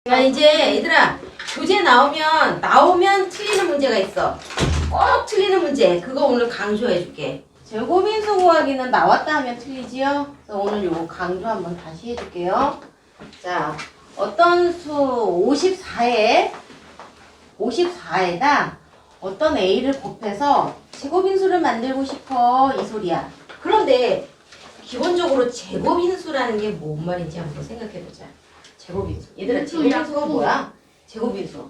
자, 이제 얘들아, 교재 나오면 틀리는 문제가 있어. 꼭 틀리는 문제. 그거 오늘 강조해 줄게. 제곱인수 구하기는 나왔다 하면 틀리지요? 그래서 오늘 요거 강조 한번 다시 해줄게요. 자, 어떤 수 54에다 어떤 a를 곱해서 제곱인수를 만들고 싶어, 이 소리야. 그런데 기본적으로 제곱인수라는 게 뭔 말인지 한번 생각해보자. 제곱인수. 얘들아, 제곱인수가 뭐야? 제곱인수.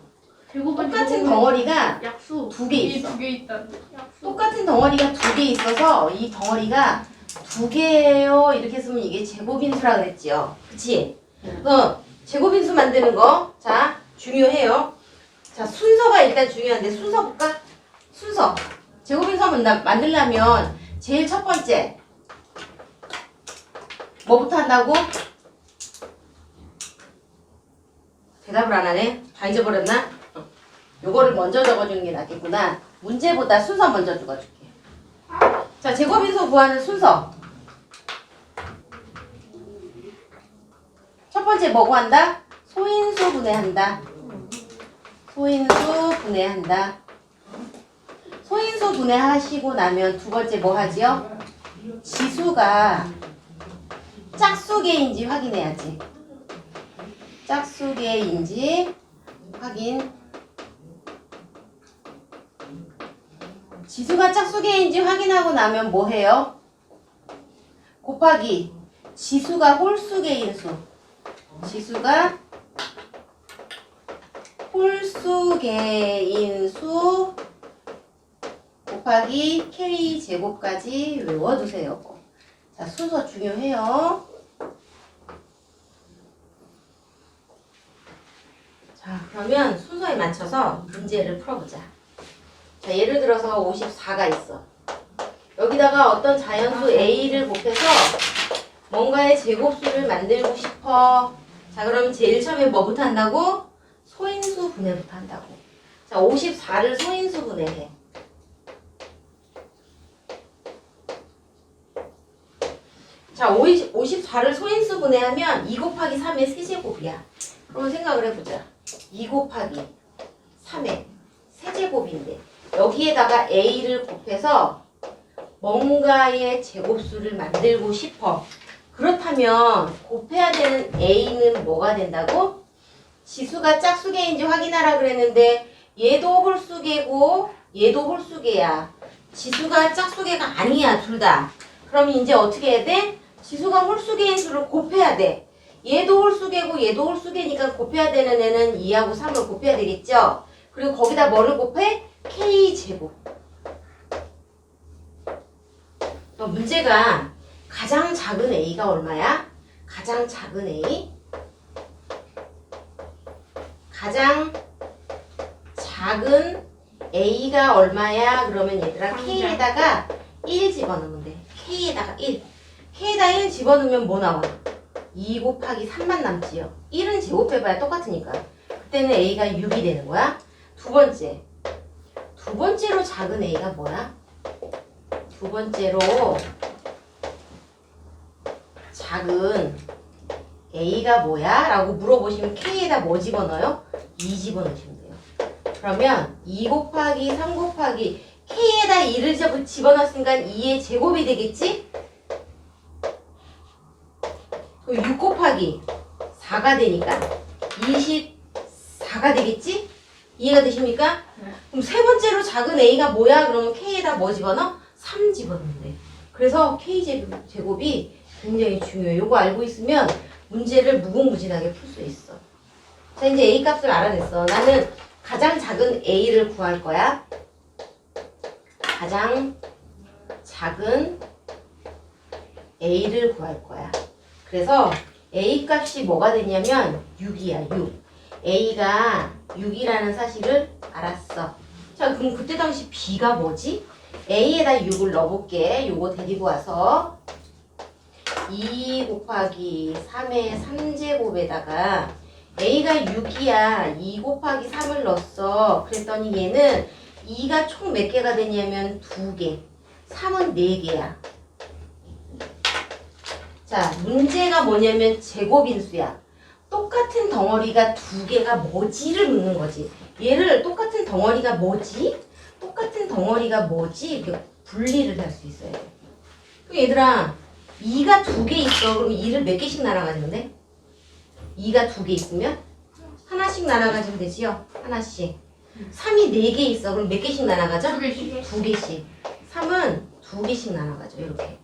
똑같은 덩어리가 약수 두 개 있어. 두 개 있다. 약수. 똑같은 덩어리가 두 개 있어서 이 덩어리가 두 개예요. 이렇게 쓰면 이게 제곱인수라 그랬지요. 그치? 제곱인수 만드는 거. 자, 중요해요. 자, 순서가 일단 중요한데 순서 볼까? 순서. 제곱인수 만들려면 제일 첫 번째 뭐부터 한다고? 대답을 안 하네? 다 잊어버렸나? 요거를 먼저 적어주는 게 낫겠구나. 문제보다 순서 먼저 적어줄게. 자, 제곱인수 구하는 순서. 첫 번째 뭐 구한다? 소인수 분해한다. 소인수 분해한다. 소인수 분해하시고 나면 두 번째 뭐 하지요? 지수가 짝수개인지 확인해야지. 짝수개인지 확인. 지수가 짝수개인지 확인하고 나면 뭐 해요? 곱하기 지수가 홀수개인 수. 지수가 홀수개인 수 곱하기 k제곱까지 외워두세요. 자, 순서 중요해요. 자, 그러면 순서에 맞춰서 문제를 풀어보자. 자, 예를 들어서 54가 있어. 여기다가 어떤 자연수 a를 곱해서 뭔가의 제곱수를 만들고 싶어. 자, 그럼 제일 처음에 뭐부터 한다고? 소인수 분해부터 한다고. 자, 54를 소인수 분해해. 자, 54를 소인수 분해하면 2 곱하기 3의 세제곱이야. 그럼 생각을 해보자. 2 곱하기 3의 세제곱인데 여기에다가 a를 곱해서 뭔가의 제곱수를 만들고 싶어. 그렇다면 곱해야 되는 a는 뭐가 된다고? 지수가 짝수개인지 확인하라 그랬는데 얘도 홀수개고 얘도 홀수개야. 지수가 짝수개가 아니야, 둘 다. 그럼 이제 어떻게 해야 돼? 지수가 홀수개인 수를 곱해야 돼. 얘도 홀수개고 얘도 홀수개니까 곱해야 되는 애는 2하고 3을 곱해야 되겠죠? 그리고 거기다 뭐를 곱해? k제곱. 또 문제가 가장 작은 a가 얼마야? 가장 작은 a. 가장 작은 a가 얼마야? 그러면 얘들아 k에다가 1 집어넣으면 돼. k에다가 1. k에다 1 집어넣으면 뭐 나와? 2 곱하기 3만 남지요. 1은 제곱해봐야 똑같으니까. 그때는 a가 6이 되는 거야. 두 번째로 작은 a가 뭐야? 두 번째로 작은 a가 뭐야? 라고 물어보시면 k에다 뭐 집어넣어요? 2 집어넣으시면 돼요. 그러면 2 곱하기 3 곱하기 k에다 2를 집어넣었으니까 2의 제곱이 되겠지? 6 곱하기 4가 되니까 24가 되겠지? 이해가 되십니까? 그럼 세 번째로 작은 a가 뭐야? 그러면 k에다 뭐 집어넣어? 3 집어넣으면 돼. 그래서 k제곱이 굉장히 중요해. 요거 알고 있으면 문제를 무궁무진하게 풀 수 있어. 자, 이제 a 값을 알아냈어. 나는 가장 작은 a를 구할 거야. 가장 작은 a를 구할 거야. 그래서 a 값이 뭐가 되냐면 6이야, 6. a가 6이라는 사실을 알았어. 자, 그럼 그때 당시 b가 뭐지? a에다 6을 넣어볼게. 요거 데리고 와서 2 곱하기 3의 3제곱에다가 a가 6이야. 2 곱하기 3을 넣었어. 그랬더니 얘는 2가 총 몇 개가 되냐면 2개. 3은 4개야. 자, 문제가 뭐냐면 제곱인수야. 똑같은 덩어리가 두 개가 뭐지를 묻는 거지. 얘를 똑같은 덩어리가 뭐지? 똑같은 덩어리가 뭐지? 이렇게 분리를 할 수 있어야 돼. 그럼 얘들아, 2가 두 개 있어. 그럼 2를 몇 개씩 나눠가지면 돼? 2가 두 개 있으면 하나씩 나눠가지면 되지요? 하나씩. 3이 4개 있어. 그럼 몇 개씩 나눠가죠? 두 개씩. 3은 두 개씩 나눠가죠. 이렇게.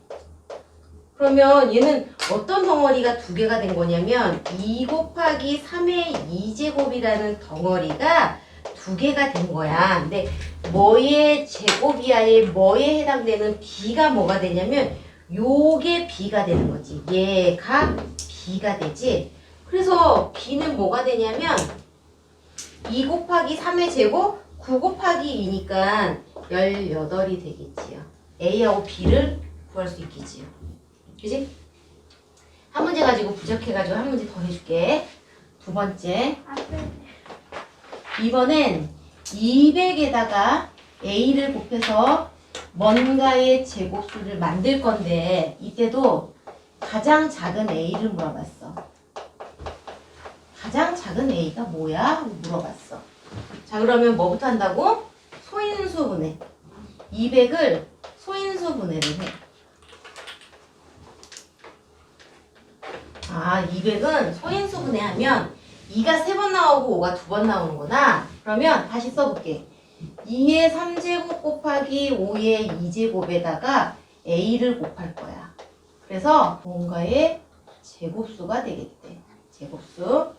그러면 얘는 어떤 덩어리가 두 개가 된 거냐면 2 곱하기 3의 2제곱이라는 덩어리가 두 개가 된 거야. 근데 뭐의 제곱이야에 뭐에 해당되는 b가 뭐가 되냐면 요게 b가 되는 거지. 얘가 b가 되지. 그래서 b는 뭐가 되냐면 2 곱하기 3의 제곱 9 곱하기 2니까 18이 되겠지요. A하고 B를 구할 수 있겠지요. 그지? 한 문제 가지고 부족해가지고 한 문제 더 해줄게. 두 번째. 이번엔 200에다가 A를 곱해서 뭔가의 제곱수를 만들 건데 이때도 가장 작은 A를 물어봤어. 가장 작은 A가 뭐야? 하고 물어봤어. 자, 그러면 뭐부터 한다고? 소인수 분해. 200을 소인수 분해를 해. 아, 200은 소인수 분해하면 2가 3번 나오고 5가 2번 나오는구나. 그러면 다시 써볼게. 2의 3제곱 곱하기 5의 2제곱에다가 A를 곱할 거야. 그래서 뭔가의 제곱수가 되겠대. 제곱수.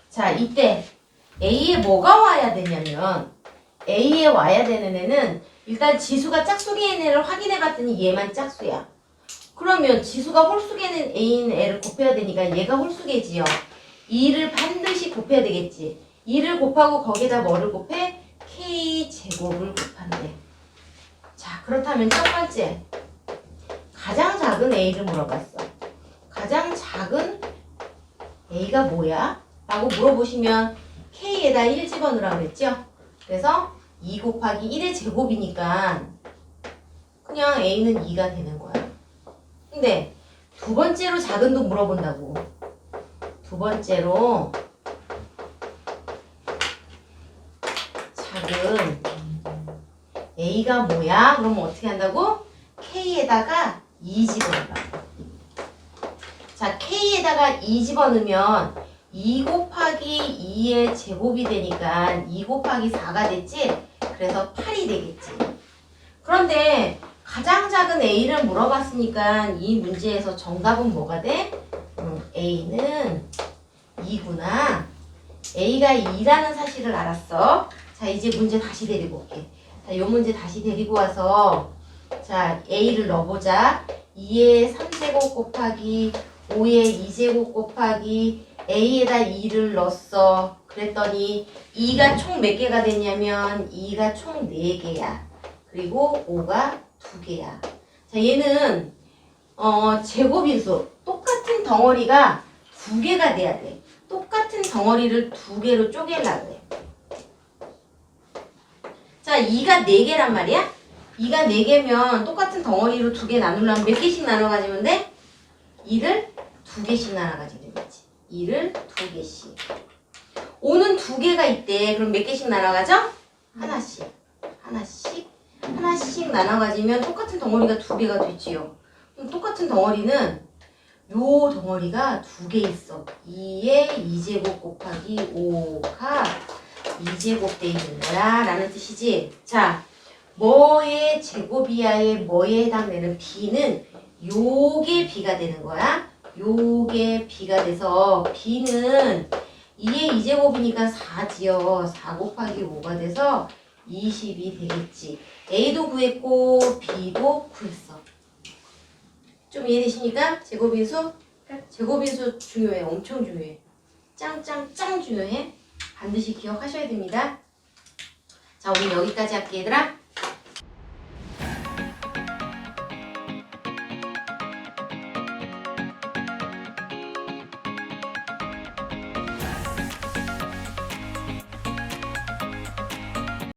자, 이때 A에 뭐가 와야 되냐면 A에 와야 되는 애는 일단 지수가 짝수계인 애를 확인해 봤더니 얘만 짝수야. 그러면 지수가 홀수계는 A인 애를 곱해야 되니까 얘가 홀수계지요. 2를 반드시 곱해야 되겠지. 2를 곱하고 거기다 뭐를 곱해? K제곱을 곱한대. 자, 그렇다면 첫 번째 가장 작은 A를 물어봤어. 가장 작은 A가 뭐야? 라고 물어보시면 K에다 1 집어넣으라고 그랬죠? 그래서 2 곱하기 1의 제곱이니까 그냥 A는 2가 되는 거야. 근데 두 번째로 작은도 물어본다고. 두 번째로 작은 A가 뭐야? 그러면 어떻게 한다고? K에다가 2 집어넣으라고. 자, K에다가 2 집어넣으면 2 곱하기 2의 제곱이 되니까 2 곱하기 4가 됐지? 그래서 8이 되겠지. 그런데 가장 작은 A를 물어봤으니까 이 문제에서 정답은 뭐가 돼? A는 2구나. A가 2라는 사실을 알았어. 자, 이제 문제 다시 데리고 올게. 자, 요 문제 다시 데리고 와서 자, A를 넣어보자. 2의 3제곱 곱하기 5의 2제곱 곱하기 A에다 2를 넣었어. 그랬더니 2가 총 몇 개가 됐냐면 2가 총 4개야. 그리고 5가 2개야. 자, 얘는 제곱인수 똑같은 덩어리가 2개가 돼야 돼. 똑같은 덩어리를 2개로 쪼개려고 해. 자, 2가 4개란 말이야? 2가 4개면 똑같은 덩어리로 2개 나누려면 몇 개씩 나눠 가지면 돼? 2를 2개씩 나눠 가지면 되겠지. 2를 2개씩. 5는 2개가 있대. 그럼 몇 개씩 나눠 가죠? 하나씩. 하나씩 나눠 가지면 똑같은 덩어리가 2개가 되지요. 그럼 똑같은 덩어리는 요 덩어리가 2개 있어. 2의 2제곱 곱하기 5가 2제곱 돼 있는 거야 라는 뜻이지. 자, 뭐의 제곱이야에 뭐에 해당되는 b는 요게 b가 되는 거야. 요게 b가 돼서 b는 2의 2제곱이니까 4지요. 4 곱하기 5가 돼서 20이 되겠지. A도 구했고 B도 구했어. 좀 이해되십니까? 제곱인수? 제곱인수 중요해. 엄청 중요해. 짱 중요해. 반드시 기억하셔야 됩니다. 자, 오늘 여기까지 할게 얘들아.